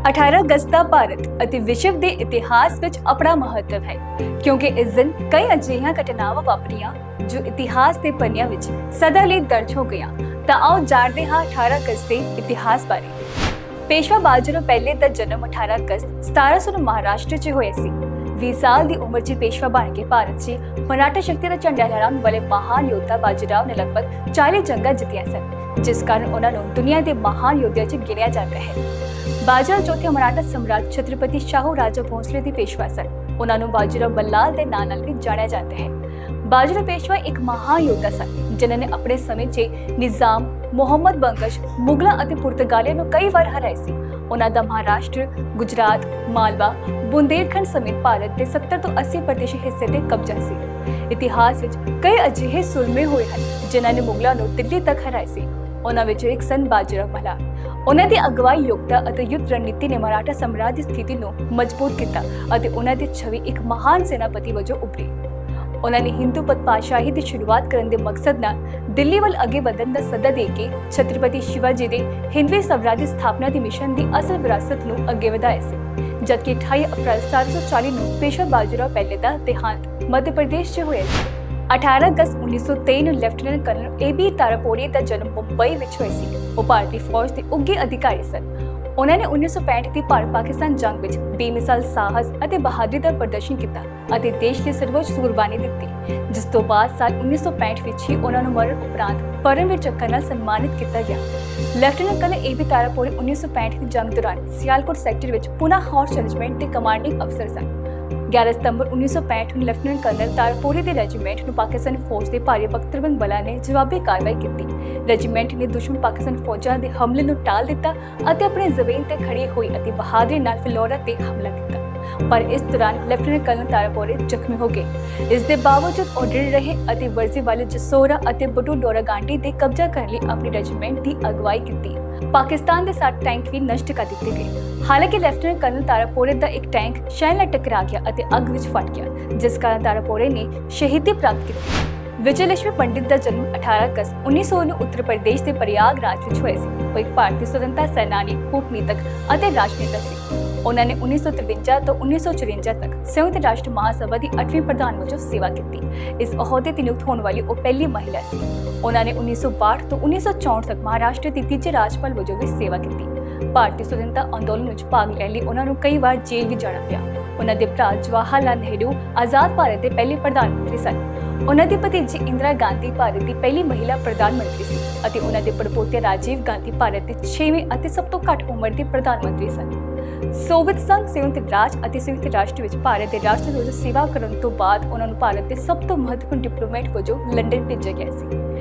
18 ਅਗਸਤ ਦਾ ਭਾਰਤ ਅਤੇ ਵਿਸ਼ਵ ਦੇ ਇਤਿਹਾਸ ਵਿੱਚ ਆਪਣਾ ਮਹੱਤਵ ਹੈ ਕਿਉਂਕਿ ਇਸ ਦਿਨ ਕਈ ਅਜਿਹੀਆਂ ਘਟਨਾਵਾਂ ਵਾਪਰੀਆਂ ਜੋ ਇਤਿਹਾਸ ਦੇ ਪੰਨਿਆਂ ਵਿੱਚ ਸਦਾ ਲਈ ਦਰਜ ਹੋ ਗਈਆਂ। ਤਾਂ ਆਓ ਜਾਣਦੇ ਹਾਂ 18 ਅਗਸਤ ਦੇ ਇਤਿਹਾਸ ਬਾਰੇ। ਪੇਸ਼ਵਾ ਬਾਜੀਰਾਓ ਪਹਿਲੇ ਦਾ ਜਨਮ 18 ਅਗਸਤ 1700 ਨੂੰ ਮਹਾਰਾਸ਼ਟਰ 'ਚ ਹੋਇਆ ਸੀ। 20 ਸਾਲ ਦੀ ਉਮਰ 'ਚ ਪੇਸ਼ਵਾ ਬਣ ਕੇ ਭਾਰਤ 'ਚ ਮਰਾਠਾ ਸ਼ਕਤੀ ਦਾ ਝੰਡਾ ਲਹਿਰਾਉਣ ਵਾਲੇ ਮਹਾਨ ਯੋਧਾ ਬਾਜੀਰਾਓ ਨੇ ਲਗਭਗ 40 ਜੰਗਾਂ ਜਿੱਤੀਆਂ ਸਨ, ਜਿਸ ਕਾਰਨ ਉਹਨਾਂ ਨੂੰ ਦੁਨੀਆ ਦੇ ਮਹਾਨ ਯੋਧਿਆਂ 'ਚ ਗਿਣਿਆ ਜਾਂਦਾ ਹੈ। ਬਾਜੀਰਾਓ ਚੌਥੇ ਮਰਾਠਾ ਸਮਰਾਟ ਛਤਰਪਤੀ ਸ਼ਾਹੂ ਰਾਜਾ ਭੋਸਲੇ ਦੀ ਪੇਸ਼ਵਾ ਸਨ। ਉਹਨਾਂ ਨੂੰ ਬਾਜੀਰਾਓ ਬੱਲਾਲ ਦੇ ਨਾਂ ਨਾਲ ਵੀ ਜਾਣਿਆ ਜਾਂਦਾ ਹੈ। ਬਾਜੀਰਾਓ ਪੇਸ਼ਵਾ ਇੱਕ ਮਹਾਨ ਯੋਧਾ ਸਨ ਜਿਨ੍ਹਾਂ ਨੇ ਆਪਣੇ ਸਮੇਂ 'ਚ ਨਿਜ਼ਾਮ, ਮੁਹੰਮਦ ਬੰਗਸ਼, ਮੁਗਲਾਂ ਅਤੇ ਪੁਰਤਗਾਲੀਆਂ ਨੂੰ ਕਈ ਵਾਰ ਹਰਾਇਆ ਸੀ। ਉਹਨਾਂ ਦਾ ਮਹਾਰਾਸ਼ਟਰ, ਗੁਜਰਾਤ, ਮਾਲਵਾ, ਬੁੰਦੇਲਖੰਡ ਸਮੇਤ ਭਾਰਤ ਦੇ 70 ਤੋਂ 80% ਹਿੱਸੇ ਤੇ ਕਬਜ਼ਾ ਸੀ। ਇਤਿਹਾਸ ਵਿੱਚ ਕਈ ਅਜਿਹੇ ਸੁਲਮੇ ਹੋਏ ਹਨ ਜਿਨ੍ਹਾਂ ਨੇ ਮੁਗਲਾਂ ਨੂੰ ਦਿੱਲੀ ਤੱਕ ਹਰਾਇਆ ਸੀ। ਉਹਨਾਂ ਵਿੱਚੋਂ ਇੱਕ ਸਨ ਬਾਜੀਰਾਓ ਬੱਲਾਲ। ਉਹਨਾਂ ਦੀ ਅਗਵਾਈ, ਯੋਗਤਾ ਅਤੇ ਯੁੱਧ ਰਣਨੀਤੀ ਨੇ ਮਰਾਠਾ ਸਾਮਰਾਜ ਦੀ ਸਥਿਤੀ ਨੂੰ ਮਜ਼ਬੂਤ ਕੀਤਾ ਅਤੇ ਉਹਨਾਂ ਦੀ ਛਵੀ ਇੱਕ ਮਹਾਨ ਸੈਨਾਪਤੀ ਵਜੋਂ ਉੱਭਰੀ। ਉਹਨਾਂ ਨੇ ਹਿੰਦੂ ਪਾਤਸ਼ਾਹੀ ਦੀ ਸ਼ੁਰੂਆਤ ਕਰਨ ਦੇ ਮਕਸਦ ਨਾਲ ਦਿੱਲੀ ਵੱਲ ਅੱਗੇ ਵਧਣ ਦਾ ਸੱਦਾ ਦੇ ਕੇ ਛਤਰਪਤੀ ਸ਼ਿਵਾਜੀ ਦੇ ਹਿੰਦਵੀ ਸਵਰਾਜ ਦੀ ਸਥਾਪਨਾ ਦੀ ਮਿਸ਼ਨ ਦੀ ਅਸਲ ਵਿਰਾਸਤ ਨੂੰ ਅੱਗੇ ਵਧਾਇਆ ਸੀ। ਜਦਕਿ 28 ਅਪ੍ਰੈਲ 1740 ਨੂੰ ਪੇਸ਼ਵਾ ਬਾਜੀਰਾਓ ਪਹਿਲੇ ਦਾ ਦੇਹਾਂਤ ਮੱਧ ਪ੍ਰਦੇਸ਼ 'ਚ ਹੋਇਆ ਸੀ। 18 ਅਗਸਤ 1923 ਨੂੰ ਲੈਫਟੀਨੈਂਟ ਕਰਨਲ ਏ.ਬੀ. ਤਾਰਾਪੋਰੇ ਦਾ ਜਨਮ ਮੁੰਬਈ ਵਿੱਚ ਹੋਇਆ ਸੀ। ਉਹ ਭਾਰਤੀ ਫੌਜ ਦੇ ਉੱਘੇ ਅਧਿਕਾਰੀ ਸਨ। ਉਹਨਾਂ ਨੇ 1965 ਦੀ ਭਾਰਤ-ਪਾਕਿਸਤਾਨ ਜੰਗ ਵਿੱਚ ਬੇਮਿਸਾਲ ਸਾਹਸ ਅਤੇ ਬਹਾਦਰੀ ਦਾ ਪ੍ਰਦਰਸ਼ਨ ਕੀਤਾ ਅਤੇ ਦੇਸ਼ ਲਈ ਸਰਵੋੱਚ ਕੁਰਬਾਨੀ ਦਿੱਤੀ, ਜਿਸ ਤੋਂ ਬਾਅਦ ਸਾਲ 1965 ਵਿੱਚ ਹੀ ਉਹਨਾਂ ਨੂੰ ਮਰਨ ਉਪਰੰਤ ਪਰਮਵੀਰ ਚੱਕਰ ਨਾਲ ਸਨਮਾਨਿਤ ਕੀਤਾ ਗਿਆ। Lieutenant colonel ਏ.ਬੀ. ਤਾਰਾਪੋਰੇ 1965 ਦੀ ਜੰਗ ਦੌਰਾਨ ਸਿਆਲਕੋਟ ਸੈਕਟਰ ਵਿੱਚ ਪੁਨਾ ਹਾਰਸ ਰੈਜੀਮੈਂਟ ਦੇ ਕਮਾਂਡਿੰਗ ਅਫਸਰ ਸਨ। 11 ਸਤੰਬਰ 1965 ਨੂੰ ਲੈਫਟੀਨੈਂਟ ਕਰਨਲ ਤਾਰਾਪੋਰੇ ਦੇ ਰੈਜੀਮੈਂਟ ਨੂੰ ਪਾਕਿਸਤਾਨੀ ਫੌਜ ਦੇ ਭਾਰੀ ਬਖਤਰਬੰਦ ਬਲਾਂ ਨੇ ਜਵਾਬੀ ਕਾਰਵਾਈ ਕੀਤੀ। ਰੈਜੀਮੈਂਟ ਨੇ ਦੁਸ਼ਮਣ ਪਾਕਿਸਤਾਨੀ ਫੌਜਾਂ ਦੇ ਹਮਲੇ ਨੂੰ ਟਾਲ ਦਿੱਤਾ ਅਤੇ ਆਪਣੇ ਜ਼ਮੀਨ ਤੇ ਖੜੀ ਹੋਈ ਅਤੇ ਬਹਾਦਰੀ ਨਾਲ ਫਿਲੌਰਾ ਤੇ ਹਮਲਾ ਕੀਤਾ। ਪਰ ਇਸ ਦੌਰਾਨ ਲੈਫਟੀਨੈਂਟ ਕਰਨਲ ਤਾਰਾਪੋਰੇ ਜ਼ਖਮੀ ਹੋ ਗਏ। ਇਸ ਦੇ ਬਾਵਜੂਦ ਉਹ ਡਟ ਰਹੇ ਅਤੇ ਵਰਜ਼ੀ ਵਾਲੇ ਜਸੋਰਾ ਅਤੇ ਬਟੂਡੋਰਾ ਗਾਂਡੀ ਦੇ ਕਬਜ਼ਾ ਕਰਨ ਲਈ ਆਪਣੀ ਰੈਜੀਮੈਂਟ ਦੀ ਅਗਵਾਈ ਕੀਤੀ। ਪਾਕਿਸਤਾਨ ਦੇ 7 ਟੈਂਕ ਵੀ ਨਸ਼ਟ ਕਰ ਦਿੱਤੇ ਗਏ। ਹਾਲਾਂਕਿ ਲੈਫਟੀਨੈਂਟ ਕਰਨਲ ਤਾਰਾਪੋਰੇ ਦਾ ਇੱਕ ਟੈਂਕ ਸ਼ੈਲ ਨਾਲ ਟਕਰਾ ਗਿਆ ਅਤੇ ਅੱਗ ਵਿੱਚ ਫਟ ਗਿਆ, ਜਿਸ ਕਾਰਨ ਤਾਰਾਪੋਰੇ ਨੇ ਸ਼ਹੀਦੀ ਪ੍ਰਾਪਤ ਕੀਤੀ। ਵਿਜੇ ਲక్ష్ਮੀ ਪੰਡਿਤ ਦਾ ਜਨਮ 18 ਅਗਸਤ 1900 ਨੂੰ ਉੱਤਰ ਪ੍ਰਦੇਸ਼ ਦੇ ਪ੍ਰਯਾਗਰਾਜ ਵਿੱਚ ਹੋਇਆ ਸੀ। ਉਹ ਇੱਕ ਭਾਰਤੀ ਸੁਤੰਤਰਤਾ ਸੈਨਾਨੀ, ਕੂਟਨੀਤਕ ਅਤੇ ਰਾਜਨੇਤਾ ਸੀ। ਉਹਨਾਂ ਨੇ 1953 ਤੋਂ 1954 ਤੱਕ ਸੰਯੁਕਤ ਰਾਸ਼ਟਰ ਮਹਾਸਭਾ ਦੀ 8ਵੀਂ ਪ੍ਰਧਾਨ ਵਜੋਂ ਸੇਵਾ ਕੀਤੀ। ਇਸ ਅਹੁਦੇ ਤੇ ਨਿਯੁਕਤ ਹੋਣ ਵਾਲੀ ਉਹ ਪਹਿਲੀ ਮਹਿਲਾ ਸੀ। ਉਹਨਾਂ ਨੇ 1962 ਤੋਂ 1964 ਤੱਕ ਮਹਾਰਾਸ਼ਟਰ ਦੀ ਤੀਜੇ ਰਾਜਪਾਲ ਵਜੋਂ ਵੀ ਸੇਵਾ ਕੀਤੀ। ਭਾਰਤੀ ਸੁਤੰਤਰਤਾ ਅੰਦੋਲਨ ਵਿੱਚ ਭਾਗ ਲੈਣ ਲਈ ਉਹਨਾਂ ਨੂੰ ਕਈ ਵਾਰ ਜੇਲ੍ਹ ਵੀ ਜਾਣਾ ਪਿਆ। ਉਹਨਾਂ ਦੇ ਭਰਾ ਜਵਾਹਰ ਲਾਲ ਨਹਿਰੂ ਆਜ਼ਾਦ ਭਾਰਤ ਦੇ ਪਹਿਲੇ ਪ੍ਰਧਾਨ ਮੰਤਰੀ ਸਨ। ਉਹਨਾਂ ਦੀ ਭਤੀਜੀ ਇੰਦਰਾ ਗਾਂਧੀ ਭਾਰਤ ਦੀ ਪਹਿਲੀ ਮਹਿਲਾ ਪ੍ਰਧਾਨ ਮੰਤਰੀ ਸੀ ਅਤੇ ਉਹਨਾਂ ਦੇ ਪੜਪੋਤੇ ਰਾਜੀਵ ਗਾਂਧੀ ਭਾਰਤ ਦੇ 6ਵੇਂ ਅਤੇ ਸਭ ਤੋਂ ਘੱਟ ਉਮਰ ਦੇ ਪ੍ਰਧਾਨ ਮੰਤਰੀ ਸਨ। ਸੋਵੀਅਤ ਸੰਘ, ਸੰਯੁਕਤ ਰਾਜ ਅਤੇ ਸੰਯੁਕਤ ਰਾਸ਼ਟਰ ਵਿੱਚ ਭਾਰਤ ਦੇ ਰਾਸ਼ਟਰਦੂਤ ਵਜੋਂ ਸੇਵਾ ਕਰਨ ਤੋਂ ਬਾਅਦ ਉਹਨਾਂ ਨੂੰ ਭਾਰਤ ਦੇ ਸਭ ਤੋਂ ਮਹੱਤਵਪੂਰਨ ਡਿਪਲੋਮੈਟ ਵਜੋਂ ਲੰਡਨ ਭੇਜਿਆ ਗਿਆ ਸੀ।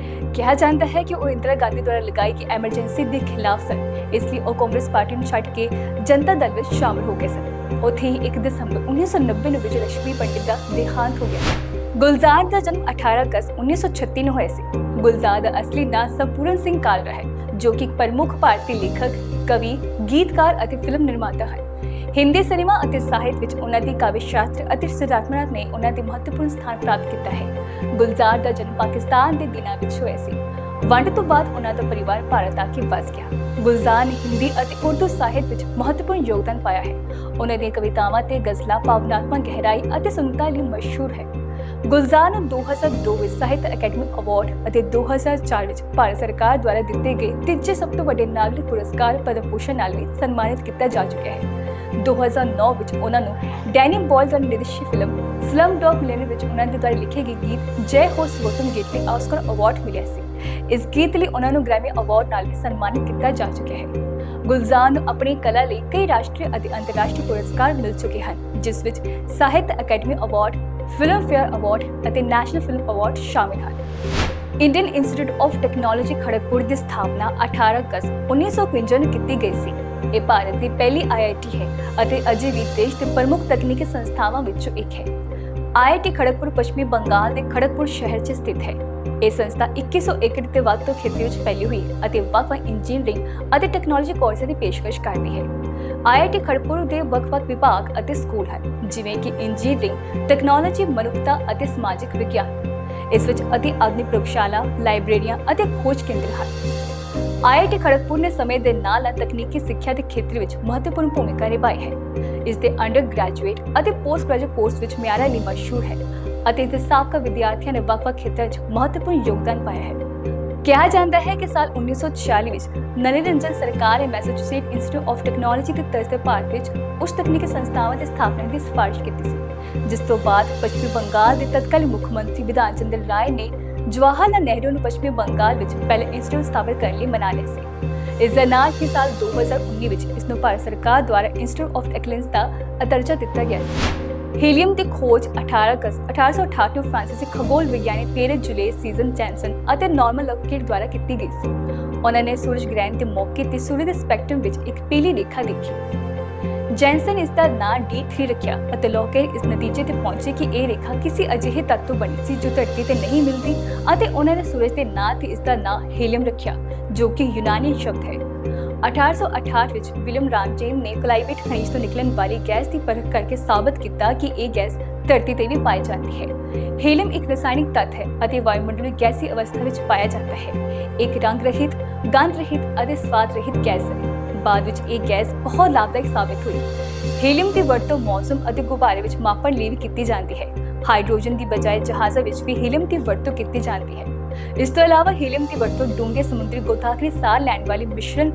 ਕਿਹਾ ਜਾਂਦਾ ਹੈ ਕਿ ਉਹ ਇੰਦਰਾ ਗਾਂਧੀ ਦੁਆਰਾ ਲਗਾਈ ਗਈ ਐਮਰਜੈਂਸੀ ਦੇ ਖਿਲਾਫ ਸਨ, ਇਸ ਲਈ ਉਹ ਕਾਂਗਰਸ ਪਾਰਟੀ ਨੂੰ ਛੱਡ ਕੇ ਜਨਤਾ ਦਲ ਵਿੱਚ ਸ਼ਾਮਲ ਹੋ ਗਏ ਸਨ। ਉੱਥੇ ਹੀ 1 ਦਸੰਬਰ 1990 ਨੂੰ ਵਿਜੇ ਲక్ష్ਮੀ ਪੰਡਿਤ ਦਾ ਦੇਹਾਂਤ ਹੋ ਗਿਆ। ਗੁਲਜ਼ਾਰ ਦਾ ਜਨਮ 18 ਅਗਸਤ 1936 ਨੂੰ ਹੋਇਆ ਸੀ। ਗੁਲਜ਼ਾਰ ਦਾ ਅਸਲੀ ਨਾਂ ਸੰਪੂਰਨ ਸਿੰਘ ਕਾਲਰਾ ਹੈ, ਜੋ ਕਿ ਇੱਕ ਪ੍ਰਮੁੱਖ ਭਾਰਤੀ ਲੇਖਕ, ਕਵੀ, ਗੀਤਕਾਰ ਅਤੇ ਫਿਲਮ ਨਿਰਮਾਤਾ ਹਨ। ਹਿੰਦੀ ਸਿਨੇਮਾ ਅਤੇ ਸਾਹਿਤ ਵਿੱਚ ਉਹਨਾਂ ਦੀ ਕਾਵਿ ਸ਼ਾਸਤਰ ਅਤੇ ਸਿਰਜਣਾਤਮਕਤਾ ਨੇ ਉਹਨਾਂ ਦੀ ਮਹੱਤਵਪੂਰਨ ਸਥਾਨ ਪ੍ਰਾਪਤ ਕੀਤਾ ਹੈ। ਗੁਲਜ਼ਾਰ ਦਾ ਜਨਮ ਪਾਕਿਸਤਾਨ ਦੇ ਦਿਨਾਂ ਵਿੱਚ ਹੋਇਆ ਸੀ। ਵੰਡ ਤੋਂ ਬਾਅਦ ਉਹਨਾਂ ਦਾ ਪਰਿਵਾਰ ਭਾਰਤ ਆ ਕੇ ਵਸ ਗਿਆ। ਗੁਲਜ਼ਾਰ ਨੇ ਹਿੰਦੀ ਅਤੇ ਉਰਦੂ ਸਾਹਿਤ ਵਿੱਚ ਮਹੱਤਵਪੂਰਨ ਯੋਗਦਾਨ ਪਾਇਆ ਹੈ। ਉਹਨਾਂ ਦੀਆਂ ਕਵਿਤਾਵਾਂ ਤੇ ਗਜ਼ਲਾਂ ਭਾਵਨਾਤਮਕ ਗਹਿਰਾਈ ਅਤੇ ਸੁੰਦਰਤਾ ਲਈ ਮਸ਼ਹੂਰ ਹੈ। ਗੁਲਜ਼ਾਰ ਨੂੰ 2002 ਵਿੱਚ ਸਾਹਿਤ ਅਕੈਡਮੀ ਅਵਾਰਡ ਅਤੇ 2004 ਵਿੱਚ ਭਾਰਤ ਸਰਕਾਰ ਦੁਆਰਾ ਦਿੱਤੇ ਗਏ ਤੀਜੇ ਸਭ ਤੋਂ ਵੱਡੇ ਨਾਗਰਿਕ ਪੁਰਸਕਾਰ ਪਦਮ ਭੂਸ਼ਣ ਨਾਲ ਵੀ ਸਨਮਾਨਿਤ ਕੀਤਾ ਜਾ ਚੁੱਕਿਆ ਹੈ। 2009 ਵਿੱਚ ਉਹਨਾਂ ਨੂੰ ਡੈਨੀ ਬੋਇਲ ਦੁਆਰਾ ਨਿਰਦੇਸ਼ਿਤ ਫਿਲਮ ਸਲਮਡੌਗ ਮਿਲੀਅਨਰ ਵਿੱਚ ਉਹਨਾਂ ਦੇ ਦੁਆਰਾ ਲਿਖੇ ਗਏ ਗੀਤ ਜੈ ਹੋ ਸਰਵੋਤਮ ਗੀਤ ਲਈ ਆਸਕਰ ਅਵਾਰਡ ਮਿਲਿਆ ਸੀ। ਇਸ ਗੀਤ ਲਈ ਉਹਨਾਂ ਨੂੰ ਗ੍ਰੈਮੀ ਅਵਾਰਡ ਨਾਲ ਵੀ ਸਨਮਾਨਿਤ ਕੀਤਾ ਜਾ ਚੁੱਕਿਆ ਹੈ। ਗੁਲਜ਼ਾਰ ਨੂੰ ਆਪਣੀ ਕਲਾ ਲਈ ਕਈ ਰਾਸ਼ਟਰੀ ਅਤੇ ਅੰਤਰਰਾਸ਼ਟਰੀ ਪੁਰਸਕਾਰ ਮਿਲ ਚੁੱਕੇ ਹਨ, ਜਿਸ ਵਿੱਚ ਸਾਹਿਤ ਅਕੈਡਮੀ ਅਵਾਰਡ, ਫਿਲਮਫੇਅਰ ਅਵਾਰਡ ਅਤੇ ਨੈਸ਼ਨਲ ਫਿਲਮ ਅਵਾਰਡ ਸ਼ਾਮਿਲ ਹਨ। Indian institute of technology Kharagpur ਦੀ ਸਥਾਪਨਾ 18 ਅਗਸਤ 1951 ਨੂੰ ਕੀਤੀ ਗਈ ਸੀ। ਇਹ ਭਾਰਤ ਦੀ ਪਹਿਲੀ IIT ਹੈ ਅਤੇ ਅਜੇ ਵੀ ਦੇਸ਼ ਦੇ ਪ੍ਰਮੁੱਖ ਤਕਨੀਕੀ ਸੰਸਥਾਵਾਂ ਵਿੱਚੋਂ ਇੱਕ ਹੈ। IIT ਖੜਗਪੁਰ ਪੱਛਮੀ ਬੰਗਾਲ ਦੇ ਖੜਗਪੁਰ ਸ਼ਹਿਰ 'ਚ ਸਥਿਤ ਹੈ। ਇਹ ਸੰਸਥਾ 2100 ਏਕੜ ਦੇ ਵੱਧ ਤੋਂ ਖੇਤਰ ਵਿੱਚ ਫੈਲੀ ਹੋਈ ਹੈ ਅਤੇ ਵੱਖ-ਵੱਖ ਇੰਜੀਨੀਅਰਿੰਗ ਅਤੇ ਟੈਕਨੋਲੋਜੀ ਕੋਰਸਾਂ ਦੀ ਪੇਸ਼ਕਸ਼ ਕਰਦੀ ਹੈ। IIT ਖੜਗਪੁਰ ਦੇ ਵੱਖ-ਵੱਖ ਵਿਭਾਗ ਅਤੇ ਸਕੂਲ ਹਨ, ਜਿਵੇਂ ਕਿ ਇੰਜੀਨੀਅਰਿੰਗ, ਟੈਕਨੋਲੋਜੀ, ਮਨੁੱਖਤਾ ਅਤੇ ਸਮਾਜਿਕ ਵਿਗਿਆਨ। ਇਸ ਵਿੱਚ ਅਤੀ ਆਧੁਨਿਕ ਪ੍ਰਯੋਗਸ਼ਾਲਾ, ਲਾਇਬ੍ਰੇਰੀਆਂ ਅਤੇ ਖੋਜ ਕੇਂਦਰ ਹਨ। IIT ਖੜਗਪੁਰ ਨੇ ਸਮੇਂ ਦੇ ਨਾਲ ਤਕਨੀਕੀ ਸਿੱਖਿਆ ਦੇ ਖੇਤਰ ਵਿੱਚ ਮਹੱਤਵਪੂਰਨ ਭੂਮਿਕਾ ਨਿਭਾਈ ਹੈ। ਇਸ ਦੇ ਅੰਡਰ ਗ੍ਰੈਜੂਏਟ ਅਤੇ ਪੋਸਟ ਗ੍ਰੈਜੂਏਟ ਕੋਰਸ ਵਿੱਚ ਮਿਆਰਾਂ ਲਈ ਮਸ਼ਹੂਰ ਹੈ ਅਤੇ ਇਸ ਦੇ ਸਾਬਕਾ ਵਿਦਿਆਰਥੀਆਂ ਨੇ ਵੱਖ-ਵੱਖ ਖੇਤਰਾਂ ਵਿੱਚ ਮਹੱਤਵਪੂਰਨ ਯੋਗਦਾਨ ਪਾਇਆ ਹੈ। ਕਿਹਾ ਜਾਂਦਾ ਹੈ ਕਿ ਸਾਲ 1946 ਵਿੱਚ ਨਰਿੰਦਰ ਸਰਕਾਰ ਨੇ ਮੈਸੇਚਿਉਸੇਟ ਇੰਸਟੀਚਿਊਟ ਆਫ ਟੈਕਨੋਲੋਜੀ ਦੇ ਤਰਜ਼ ਤੇ ਭਾਰਤ ਵਿੱਚ ਉੱਚ ਤਕਨੀਕੀ ਸੰਸਥਾਵਾਂ ਦੀ ਸਥਾਪਨਾ ਦੀ ਸਿਫਾਰਿਸ਼ ਕੀਤੀ ਸੀ, ਜਿਸ ਤੋਂ ਬਾਅਦ ਪੱਛਮੀ ਬੰਗਾਲ ਦੇ ਤਤਕਾਲੀ ਮੁੱਖ ਮੰਤਰੀ ਵਿਧਾਨ ਚੰਦਰ ਰਾਏ ਨੇ ਜਵਾਹਰ ਲਾਲ ਨਹਿਰੂ ਨੂੰ ਪੱਛਮੀ ਬੰਗਾਲ ਵਿੱਚ ਪਹਿਲੇ ਇੰਸਟੀਚਿਊਟ ਸਥਾਪਿਤ ਕਰਨ ਲਈ ਮਨਾ ਲਿਆ ਸੀ। ਇਸ ਦੇ ਨਾਲ ਹੀ ਸਾਲ 2019 ਵਿੱਚ ਇਸ ਨੂੰ ਭਾਰਤ ਸਰਕਾਰ ਦੁਆਰਾ ਇੰਸਟੀਚਿਊਟ ਆਫ ਐਕਸਲੈਂਸ ਦਾ ਦਰਜਾ ਦਿੱਤਾ ਗਿਆ ਸੀ। ਹੀਲੀਅਮ ਦੀ ਖੋਜ 18 ਅਗਸਤ 1868 ਨੂੰ ਫ੍ਰਾਂਸੀਸੀ ਖਗੋਲ ਵਿਗਿਆਨੀ ਪੀਅਰ ਜੂਲਿਅਸ ਸੀਜ਼ਨ ਜੈਨਸਨ ਅਤੇ ਨਾਰਮਨ ਲੋਕਹੀਡ ਦੁਆਰਾ ਕੀਤੀ ਗਈ ਸੀ। ਉਹਨਾਂ ਨੇ ਸੂਰਜ ਗ੍ਰਹਿਣ ਦੇ ਮੌਕੇ ਤੇ ਸੂਰਜ ਦੇ ਸਪੈਕਟਰਮ ਵਿੱਚ ਇੱਕ ਪੀਲੀ ਰੇਖਾ ਦੇਖੀ। ਜੈਨਸਨ ਇਸ ਦਾ ਨਾਂ D3 ਰੱਖਿਆ ਅਤੇ ਲੋਕਹੀਡ ਇਸ ਨਤੀਜੇ ਤੇ ਪਹੁੰਚੇ ਕਿ ਇਹ ਰੇਖਾ ਕਿਸੇ ਅਜਿਹੇ ਤੱਤ ਤੋਂ ਬਣੀ ਸੀ ਜੋ ਧਰਤੀ ਤੇ ਨਹੀਂ ਮਿਲਦੀ ਅਤੇ ਉਹਨਾਂ ਨੇ ਸੂਰਜ ਦੇ ਨਾਂ ਤੇ ਇਸ ਦਾ ਨਾਂ ਹੀਲੀਅਮ ਰੱਖਿਆ, ਜੋ ਕਿ ਯੂਨਾਨੀ ਸ਼ਬਦ ਹੈ। 1868 ਵਿੱਚ ਵਿਲੀਅਮ ਰਾਮਜੇ ਨੇ ਕਲਾਈਵੇਟ ਖਣਿਜ ਤੋਂ ਨਿਕਲਣ ਵਾਲੀ ਗੈਸ ਦੀ ਪਰਖ ਕਰਕੇ ਸਾਬਤ ਕੀਤਾ ਕਿ ਇਹ ਗੈਸ ਧਰਤੀ ਤੇ ਵੀ ਪਾਈ ਜਾਂਦੀ ਹੈ। ਹੀਲੀਅਮ ਇੱਕ ਰਸਾਇਣਿਕ ਤੱਤ ਹੈ ਅਤੇ ਵਾਯੂਮੰਡਲੀ ਗੈਸੀ ਅਵਸਥਾ ਵਿੱਚ ਪਾਇਆ ਜਾਂਦਾ ਹੈ। ਇੱਕ ਰੰਗ ਰਹਿਤ, ਗੰਧ ਰਹਿਤ ਅਤੇ ਸਵਾਦ ਰਹਿਤ ਗੈਸ ਹੈ। ਬਾਅਦ ਵਿੱਚ ਇਹ ਗੈਸ ਬਹੁਤ ਲਾਭਦਾਇਕ ਸਾਬਤ ਹੋਈ। ਹੀਲੀਅਮ ਦੀ ਵਰਤੋਂ ਮੌਸਮ ਅਤੇ ਗੁਬਾਰੇ ਵਿੱਚ ਮਾਪਣ ਲਈ ਵੀ ਕੀਤੀ ਜਾਂਦੀ ਹੈ। ਹਾਈਡਰੋਜਨ ਦੀ ਬਜਾਏ ਜਹਾਜ਼ਾਂ ਵਿੱਚ ਵੀ ਹੀਲੀਅਮ ਦੀ ਵਰਤੋਂ ਕੀਤੀ ਜਾਂਦੀ ਹੈ। ਇਸ ਤੋਂ ਇਲਾਵਾ ਹੀਲੀਅਮ ਦੀ ਵਰਤੋਂ ਡੂੰਘੇ ਸਮੁੰਦਰੀ ਗੋਤਾਖੋਰੀ ਸਾਹ ਲੈਣ ਵਾਲੀ ਮਿਸ਼ਰਣ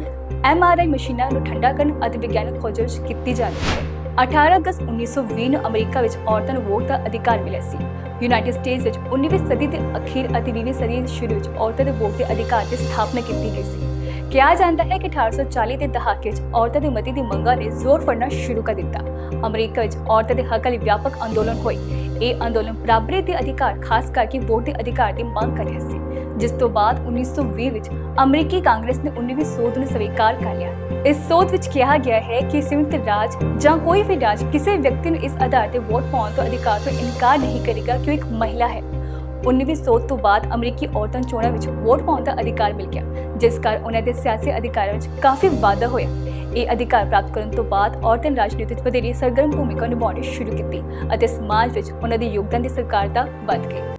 MRI ਮਸ਼ੀਨਾਂ ਨੂੰ ਠੰਡਾ ਕਰਨ ਅਤੇ ਵਿਗਿਆਨਕ ਖੋਜਾਂ ਵਿੱਚ ਕੀਤੀ ਜਾਂਦੀ ਹੈ। 18 ਅਗਸਤ 1920 ਨੂੰ ਅਮਰੀਕਾ ਵਿੱਚ ਔਰਤਾਂ ਨੂੰ ਵੋਟ ਦਾ ਅਧਿਕਾਰ ਮਿਲਿਆ ਸੀ। ਯੂਨਾਈਟਿਡ ਸਟੇਟਸ ਵਿੱਚ 19ਵੀਂ ਸਦੀ ਦੇ ਅਖੀਰ ਅਤੇ 20ਵੀਂ ਸਦੀ ਦੇ ਸ਼ੁਰੂ ਵਿੱਚ ਔਰਤਾਂ ਦੇ ਵੋਟ ਦੇ ਅਧਿਕਾਰ ਦੀ ਸਥਾਪਨਾ ਕੀਤੀ ਗਈ ਸੀ। ਕਿਹਾ ਜਾਂਦਾ ਹੈ ਕਿ 1840 ਦੇ ਦਹਾਕੇ ਵਿੱਚ ਔਰਤਾਂ ਦੇ ਮਤੇ ਦੀ ਮੰਗਾਂ ਨੇ ਜ਼ੋਰ ਫੜਨਾ ਸ਼ੁਰੂ ਕਰ ਦਿੱਤਾ। ਅਮਰੀਕਾ ਵਿੱਚ ਔਰਤਾਂ ਦੇ ਹੱਕਾਂ ਲਈ ਵਿਆਪਕ ਅੰਦੋਲਨ ਹੋਏ। ਇਹ ਅੰਦੋਲਨ ਬਰਾਬਰੀ ਦੇ ਅਧਿਕਾਰ, ਖਾਸ ਕਰਕੇ ਵੋਟ ਦੇ ਅਧਿਕਾਰ ਦੀ ਮੰਗ ਕਰ ਰਿਹਾ ਸੀ, ਜਿਸ ਤੋਂ ਬਾਅਦ 1920 ਵਿੱਚ ਅਮਰੀਕੀ ਕਾਂਗਰਸ ਨੇ 19ਵੀਂ ਸੋਧ ਨੂੰ ਸਵੀਕਾਰ ਕਰ ਲਿਆ। ਇਸ ਸੋਧ ਵਿੱਚ ਕਿਹਾ ਗਿਆ ਹੈ ਕਿ ਸੰਯੁਕਤ ਰਾਜ ਜਾਂ ਕੋਈ ਵੀ ਰਾਜ ਕਿਸੇ ਵਿਅਕਤੀ ਨੂੰ ਇਸ ਆਧਾਰ ਤੇ ਵੋਟ ਪਾਉਣ ਤੋਂ ਅਧਿਕਾਰ ਤੋਂ ਇਨਕਾਰ ਨਹੀਂ ਕਰੇਗਾ ਕਿ ਉਹ ਇੱਕ ਮਹਿਲਾ ਹੈ। 19ਵੀਂ ਸੋਧ ਤੋਂ ਬਾਅਦ ਅਮਰੀਕੀ ਔਰਤਾਂ ਨੂੰ ਚੋਣਾਂ ਵਿੱਚ ਵੋਟ ਪਾਉਣ ਦਾ ਅਧਿਕਾਰ ਮਿਲ ਗਿਆ, ਜਿਸ ਕਾਰਨ ਉਹਨਾਂ ਦੇ ਸਿਆਸੀ ਅਧਿਕਾਰਾਂ ਵਿੱਚ ਕਾਫੀ ਵਾਧਾ ਹੋਇਆ। ਇਹ ਅਧਿਕਾਰ ਪ੍ਰਾਪਤ ਕਰਨ ਤੋਂ ਬਾਅਦ ਔਰਤਾਂ ਨੇ ਰਾਜਨੀਤੀ ਵਿੱਚ ਵਧੇਰੇ ਸਰਗਰਮ ਭੂਮਿਕਾ ਨਿਭਾਉਣੀ ਸ਼ੁਰੂ ਕੀਤੀ ਅਤੇ ਸਮਾਜ ਵਿੱਚ ਉਹਨਾਂ ਦੇ ਯੋਗਦਾਨ ਦੀ ਸਕਾਰਤਾ ਵੱਧ ਗਈ।